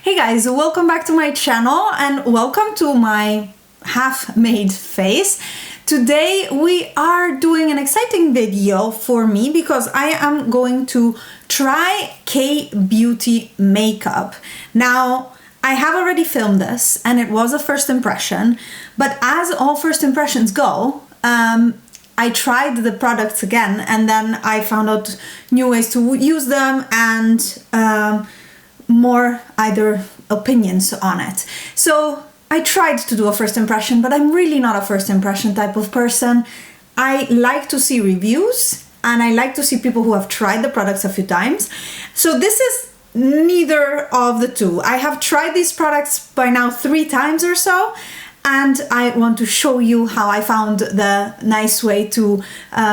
Hey guys, welcome back to my channel and welcome to my half-made face. Today we are doing an exciting video for me because I am going to try KBeauty Makeup. Now, I have already filmed this and it was a first impression, but as all first impressions go, I tried the products again and then I found out new ways to use them and more either opinions on it. So I tried to do a first impression, but I'm really not a first impression type of person. I like to see reviews and I like to see people who have tried the products a few times. So this is neither of the two. I have tried these products by now 3 times or so, and I want to show you how I found the nice way to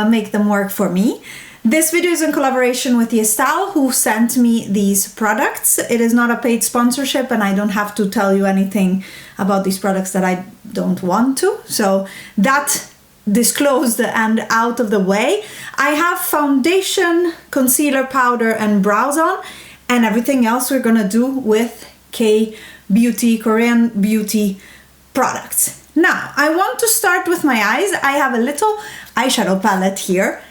make them work for me. This video is in collaboration with Yesstyle, who sent me these products. It is not a paid sponsorship and I don't have to tell you anything about these products that I don't want to. So that disclosed and out of the way. I have foundation, concealer, powder and brows on, and everything else we're gonna do with KBeauty, Korean beauty products. Now, I want to start with my eyes. I have a little eyeshadow palette here.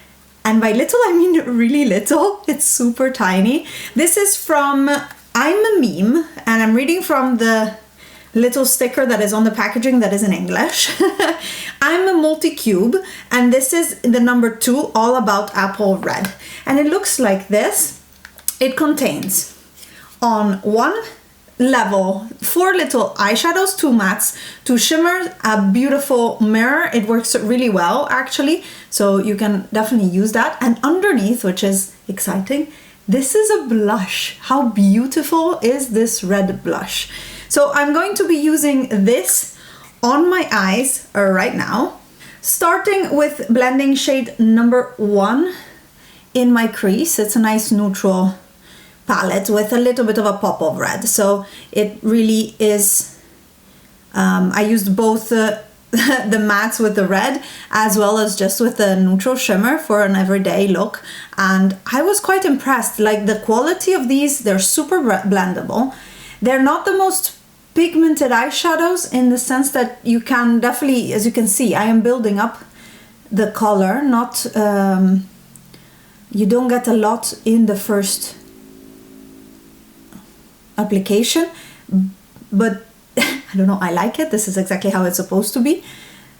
And by little, I mean really little. It's super tiny. This is from I'm a Meme, and I'm reading from the little sticker that is on the packaging that is in English. I'm a multi-cube, and this is the number 2, all about apple red. And it looks like this. It contains on one level 4 little eyeshadows, 2 mattes, 2 shimmers, a beautiful mirror. It works really well actually, so you can definitely use that. And underneath, which is exciting, this is a blush. How beautiful is this red blush? So I'm going to be using this on my eyes right now, starting with blending shade number 1 in my crease. It's a nice neutral palette with a little bit of a pop of red, so it really is I used both the mattes with the red as well as just with the neutral shimmer for an everyday look, and I was quite impressed. Like, the quality of these, they're super blendable. They're not the most pigmented eyeshadows in the sense that you can definitely, as you can see, I am building up the color, not you don't get a lot in the first application, but I don't know, I like it. This is exactly how it's supposed to be,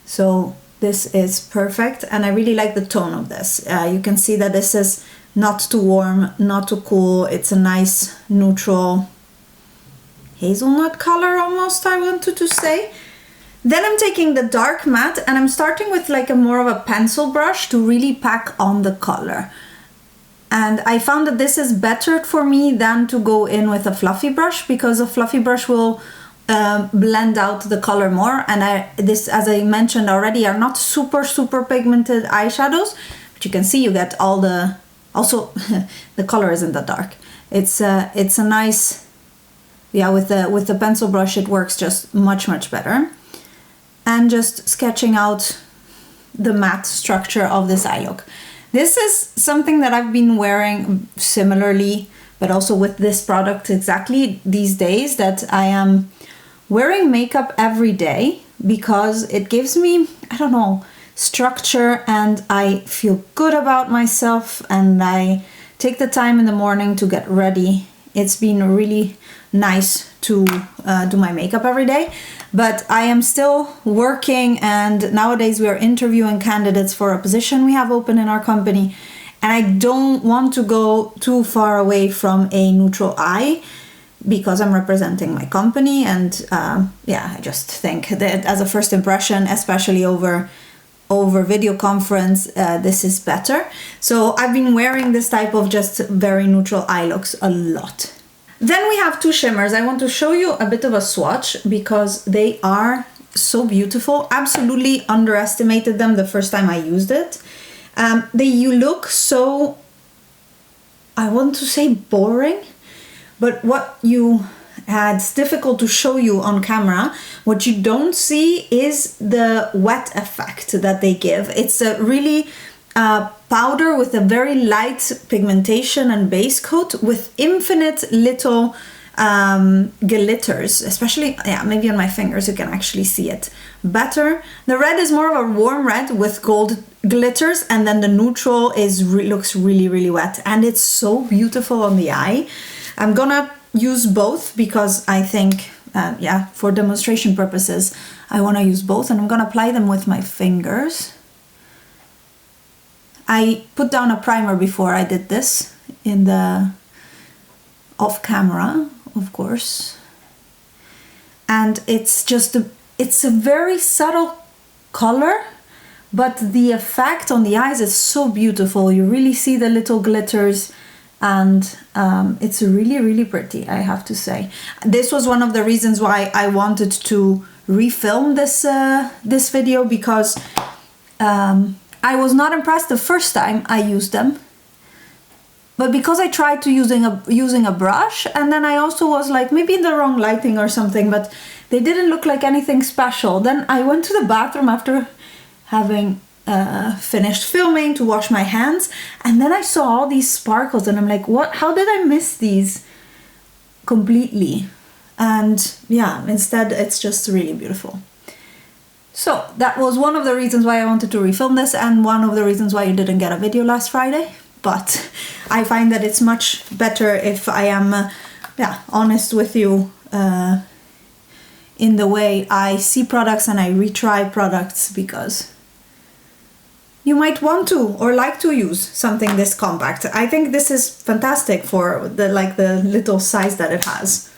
so this is perfect, and I really like the tone of this. You can see that this is not too warm, not too cool. It's a nice neutral hazelnut color almost, I wanted to say. Then I'm taking the dark matte and I'm starting with like a more of a pencil brush to really pack on the color. And I found that this is better for me than to go in with a fluffy brush, because a fluffy brush will blend out the color more. And this, as I mentioned already, are not super pigmented eyeshadows, but you can see you get all the, also the color isn't that dark. It's a nice, yeah, with the pencil brush it works just much better. And just sketching out the matte structure of this eye look. This is something that I've been wearing similarly, but also with this product exactly these days, that I am wearing makeup every day because it gives me, I don't know, structure, and I feel good about myself, and I take the time in the morning to get ready. It's been really nice to do my makeup every day, but I am still working, and nowadays we are interviewing candidates for a position we have open in our company, and I don't want to go too far away from a neutral eye because I'm representing my company, and yeah, I just think that as a first impression, especially over video conference, this is better. So I've been wearing this type of just very neutral eye looks a lot. Then we have 2 shimmers. I want to show you a bit of a swatch because they are so beautiful. Absolutely underestimated them the first time I used it. You look so, I want to say boring, but it's difficult to show you on camera. What you don't see is the wet effect that they give. It's a really powder with a very light pigmentation and base coat with infinite little glitters, especially, yeah, maybe on my fingers you can actually see it better. The red is more of a warm red with gold glitters, and then the neutral looks really, really wet, and it's so beautiful on the eye. I'm gonna use both because I think, yeah, for demonstration purposes, I want to use both, and I'm gonna apply them with my fingers. I put down a primer before I did this in the off camera, of course, and it's just it's a very subtle color, but the effect on the eyes is so beautiful. You really see the little glitters, and it's really, really pretty, I have to say. This was one of the reasons why I wanted to refilm this video, because I was not impressed the first time I used them, but because I tried to using a brush, and then I also was like maybe in the wrong lighting or something, but they didn't look like anything special. Then I went to the bathroom after having finished filming to wash my hands, and then I saw all these sparkles, and I'm like, what? How did I miss these completely? And yeah, instead it's just really beautiful. So that was one of the reasons why I wanted to refilm this, and one of the reasons why you didn't get a video last Friday. But I find that it's much better if I am honest with you in the way I see products and I retry products, because you might want to or like to use something this compact. I think this is fantastic for the little size that it has.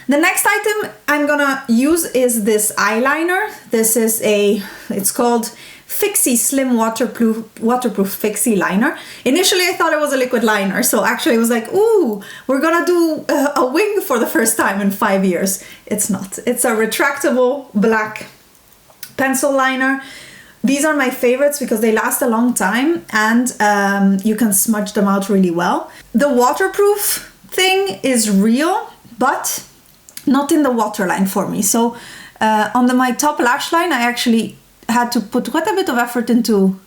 The next item I'm gonna use is this eyeliner. This is it's called Fixie Slim Waterproof Fixie Liner. Initially I thought it was a liquid liner, so actually I was like, ooh, we're gonna do a wing for the first time in 5 years. It's not. It's a retractable black pencil liner. These are my favorites because they last a long time, and you can smudge them out really well. The waterproof thing is real, but not in the waterline for me. So on my top lash line, I actually had to put quite a bit of effort into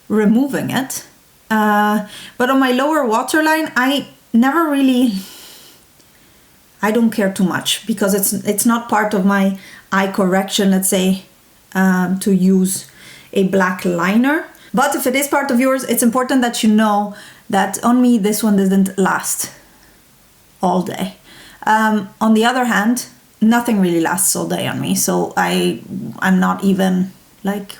removing it. But on my lower waterline, I don't care too much, because it's not part of my eye correction, let's say, to use a black liner. But if it is part of yours, it's important that you know that on me, this one doesn't last all day. On the other hand, nothing really lasts all day on me, so I'm not even like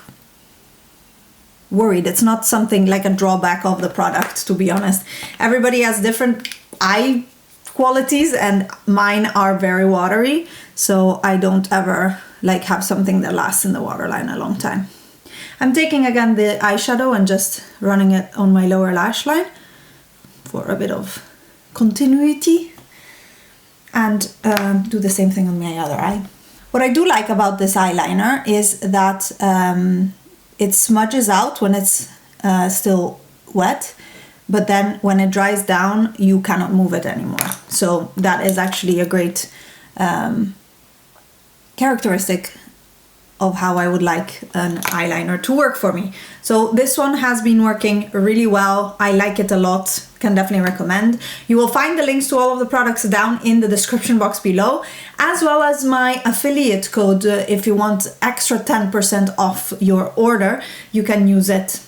worried. It's not something like a drawback of the product, to be honest. Everybody has different eye qualities, and mine are very watery, so I don't ever like have something that lasts in the waterline a long time. I'm taking again the eyeshadow and just running it on my lower lash line for a bit of continuity, and do the same thing on my other eye. What I do like about this eyeliner is that it smudges out when it's still wet, but then when it dries down, you cannot move it anymore. So that is actually a great characteristic of how I would like an eyeliner to work for me. So this one has been working really well. I like it a lot, can definitely recommend. You will find the links to all of the products down in the description box below, as well as my affiliate code. If you want extra 10% off your order, you can use it,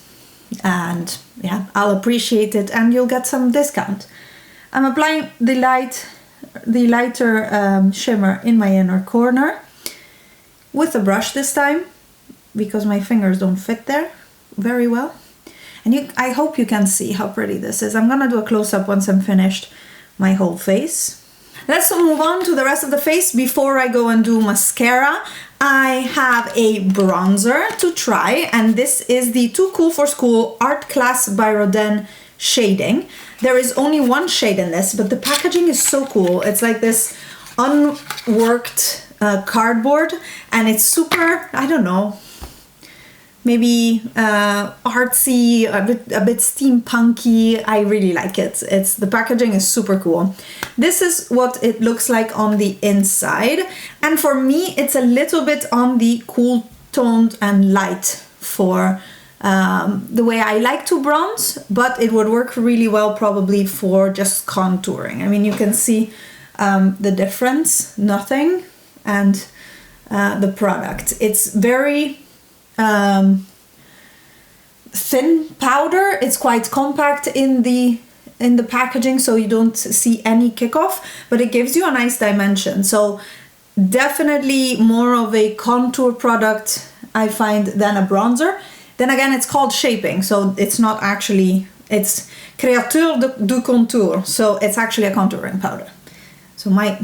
and yeah, I'll appreciate it, and you'll get some discount. I'm applying the lighter shimmer in my inner corner with a brush this time, because my fingers don't fit there very well. And I hope you can see how pretty this is. I'm gonna do a close-up once I'm finished my whole face. Let's move on to the rest of the face. Before I go and do mascara, I have a bronzer to try, and this is the Too Cool for School Art Class by Rodin shading. There is only one shade in this, but the packaging is so cool. It's like this unworked cardboard, and it's super, I don't know, maybe artsy, a bit steampunky. I really like it. The packaging is super cool. This is what it looks like on the inside, and for me it's a little bit on the cool toned and light for the way I like to bronze, but it would work really well probably for just contouring. I mean, you can see the difference, nothing, and the product. It's very thin powder. It's quite compact in the packaging, so you don't see any kickoff, but it gives you a nice dimension. So definitely more of a contour product, I find, than a bronzer. Then again, it's called shaping, so it's not actually, it's créateur du contour, so it's actually a contouring powder. So my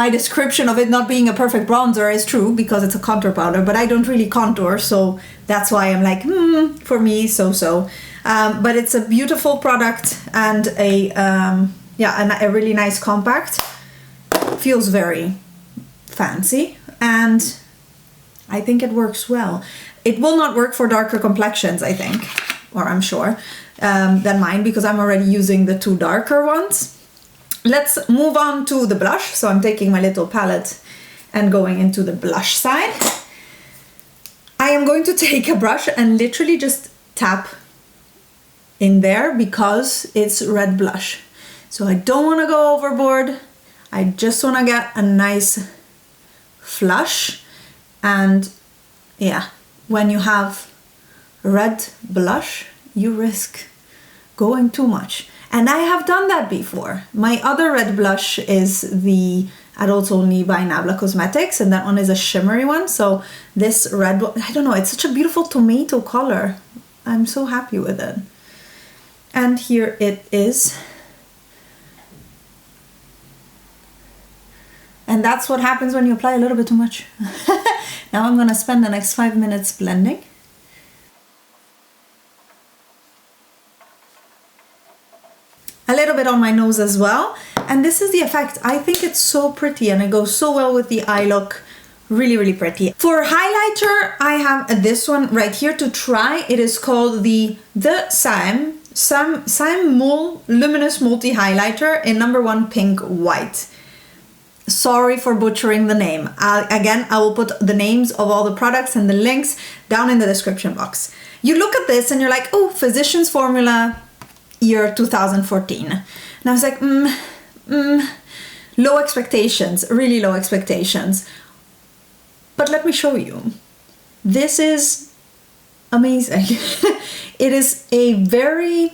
description of it not being a perfect bronzer is true because it's a contour powder, but I don't really contour, so that's why I'm like, for me, so. But it's a beautiful product and a really nice compact. Feels very fancy, and I think it works well. It will not work for darker complexions, I think, or I'm sure, than mine, because I'm already using the two darker ones. Let's move on to the blush. So I'm taking my little palette and going into the blush side. I am going to take a brush and literally just tap in there because it's red blush. So I don't want to go overboard. I just want to get a nice flush. And yeah, when you have red blush, you risk going too much. And I have done that before. My other red blush is the Adults Only by Nabla Cosmetics, and that one is a shimmery one. So this red, I don't know, it's such a beautiful tomato color. I'm so happy with it. And here it is. And that's what happens when you apply a little bit too much. Now I'm gonna spend the next 5 minutes blending. A little bit on my nose as well. And this is the effect. I think it's so pretty and it goes so well with the eye look. Really, really pretty. For highlighter, I have this one right here to try. It is called the Sam Mole Luminous Multi Highlighter in #1 Pink White. Sorry for butchering the name. Again, I will put the names of all the products and the links down in the description box. You look at this and you're like, oh, Physicians Formula year 2014. And I was like, low expectations, really low expectations. But let me show you. This is amazing. It is a very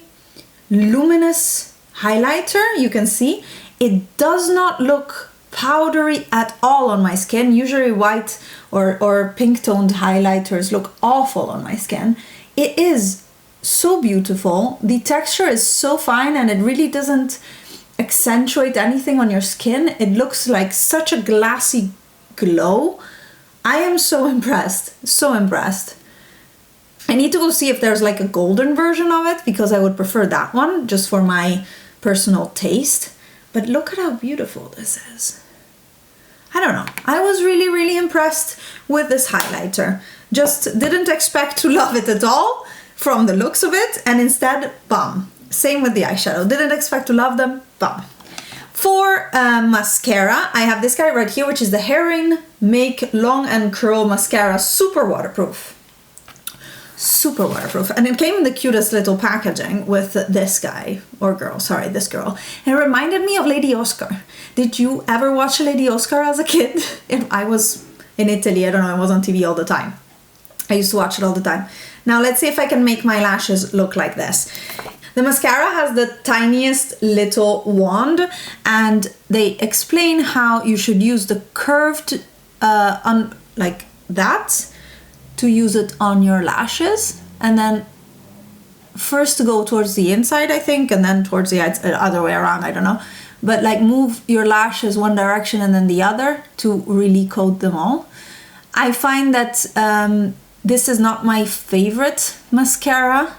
luminous highlighter, you can see. It does not look powdery at all on my skin. Usually white or pink toned highlighters look awful on my skin. It is so beautiful. The texture is so fine and it really doesn't accentuate anything on your skin. It looks like such a glassy glow. I am so impressed, so impressed. I need to go see if there's like a golden version of it because I would prefer that one just for my personal taste. But look at how beautiful this is. I don't know. I was really, really impressed with this highlighter. Just didn't expect to love it at all from the looks of it, and instead, bam. Same with the eyeshadow. Didn't expect to love them, bam. For mascara, I have this guy right here, which is the Herring Make Long and Curl Mascara, super waterproof. Super waterproof. And it came in the cutest little packaging with this guy, or girl, sorry, this girl. And it reminded me of Lady Oscar. Did you ever watch Lady Oscar as a kid? I was in Italy, I don't know, I was on TV all the time. I used to watch it all the time. Now let's see if I can make my lashes look like this. The mascara has the tiniest little wand, and they explain how you should use the curved, like that, to use it on your lashes, and then first to go towards the inside, I think, and then towards the other way around, I don't know. But like move your lashes one direction and then the other to really coat them all. I find that this is not my favorite mascara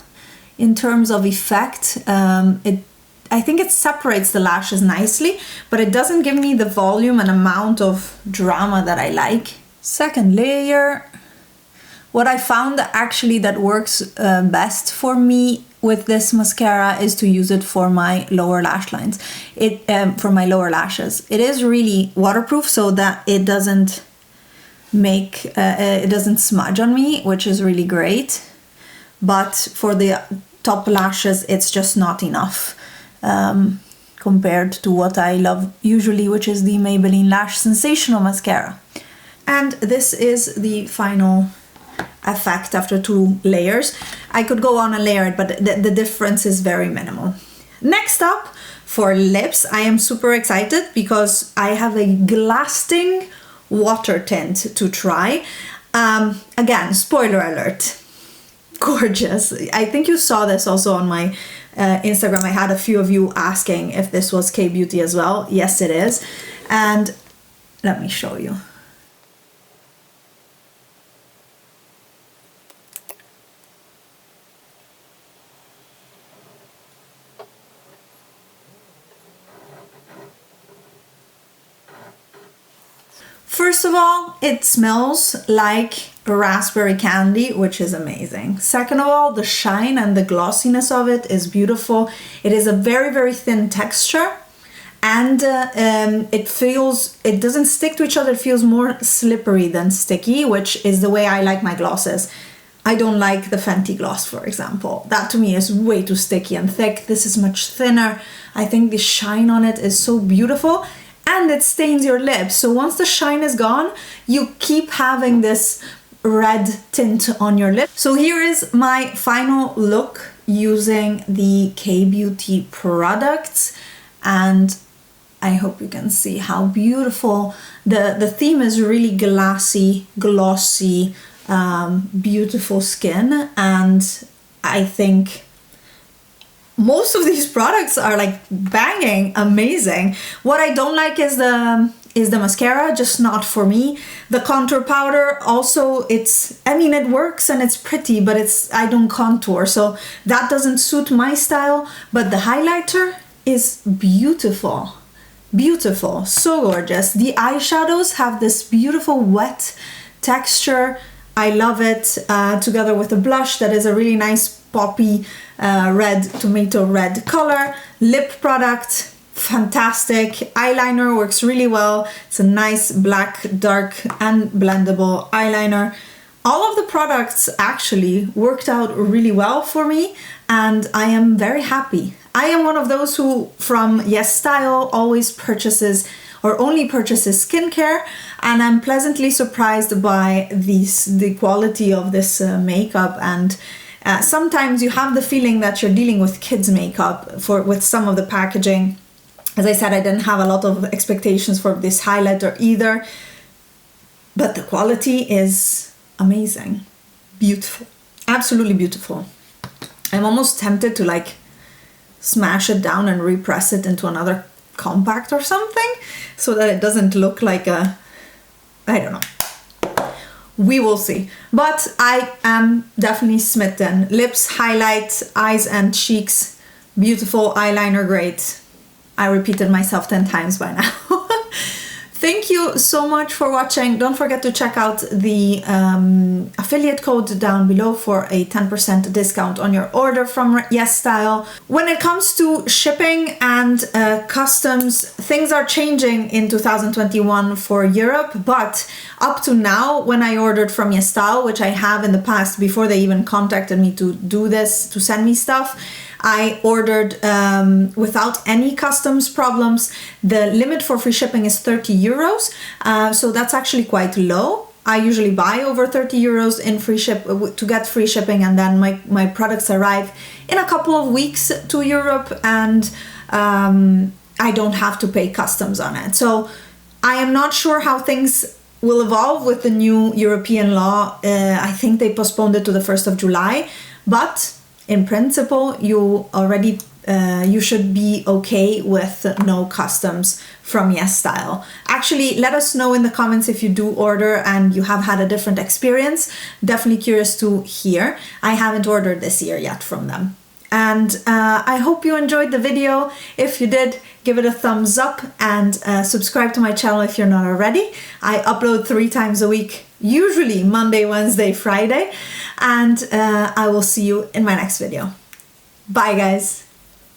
in terms of effect. I think it separates the lashes nicely, but it doesn't give me the volume and amount of drama that I like. Second layer. What I found actually that works best for me with this mascara is to use it for my lower lash lines. For my lower lashes. It is really waterproof so that it doesn't it doesn't smudge on me, which is really great. But for the top lashes, it's just not enough compared to what I love usually, which is the Maybelline Lash Sensational Mascara. And this is the final effect after 2 layers. I could go on and layer it, but the difference is very minimal. Next up, for lips, I am super excited because I have a glasting water tint to try. Again, spoiler alert, gorgeous. I think you saw this also on my Instagram. I had a few of you asking if this was KBeauty as well. Yes, it is. And let me show you. First of all, it smells like raspberry candy, which is amazing. Second of all, the shine and the glossiness of it is beautiful. It is a very, very thin texture, and it doesn't stick to each other. It feels more slippery than sticky, which is the way I like my glosses. I don't like the Fenty gloss, for example. That to me is way too sticky and thick. This is much thinner. I think the shine on it is so beautiful. And it stains your lips. So once the shine is gone, you keep having this red tint on your lip. So here is my final look using the KBeauty products. And I hope you can see how beautiful. The theme is really glassy, glossy, beautiful skin. And I think most of these products are like banging, amazing. What I don't like is the mascara, just not for me. The contour powder also, it works and it's pretty, but I don't contour, so that doesn't suit my style. But the highlighter is beautiful. Beautiful, so gorgeous. The eyeshadows have this beautiful wet texture. I love it, together with the blush that is a really nice poppy tomato red color. Lip product, fantastic. Eyeliner works really well. It's a nice black, dark and blendable eyeliner. All of the products actually worked out really well for me, and I am very happy. I am one of those who from Yesstyle always purchases or only purchases skincare, and I'm pleasantly surprised by the quality of this makeup. And sometimes you have the feeling that you're dealing with kids' makeup with some of the packaging. As I said, I didn't have a lot of expectations for this highlighter either, but the quality is amazing. Beautiful, absolutely beautiful. I'm almost tempted to like smash it down and repress it into another compact or something so that it doesn't look like I don't know. We will see. But I am definitely smitten. Lips, highlight, eyes and cheeks, beautiful. Eyeliner, great. I repeated myself 10 times by now. Thank you so much for watching. Don't forget to check out the affiliate code down below for a 10% discount on your order from Yesstyle. When it comes to shipping and customs, things are changing in 2021 for Europe, but up to now, when I ordered from Yesstyle, which I have in the past before they even contacted me to do this, to send me stuff, I ordered without any customs problems. The limit for free shipping is 30 euros, so that's actually quite low. I usually buy over 30 euros in to get free shipping, and then my products arrive in a couple of weeks to Europe, and I don't have to pay customs on it. So I am not sure how things will evolve with the new European law. I think they postponed it to the 1st of July, but in principle, you should be okay with no customs from Yesstyle. Actually, let us know in the comments if you do order and you have had a different experience. Definitely curious to hear. I haven't ordered this year yet from them. And I hope you enjoyed the video. If you did, give it a thumbs up and subscribe to my channel if you're not already. I upload 3 times a week, usually Monday, Wednesday, Friday. And I will see you in my next video. Bye, guys.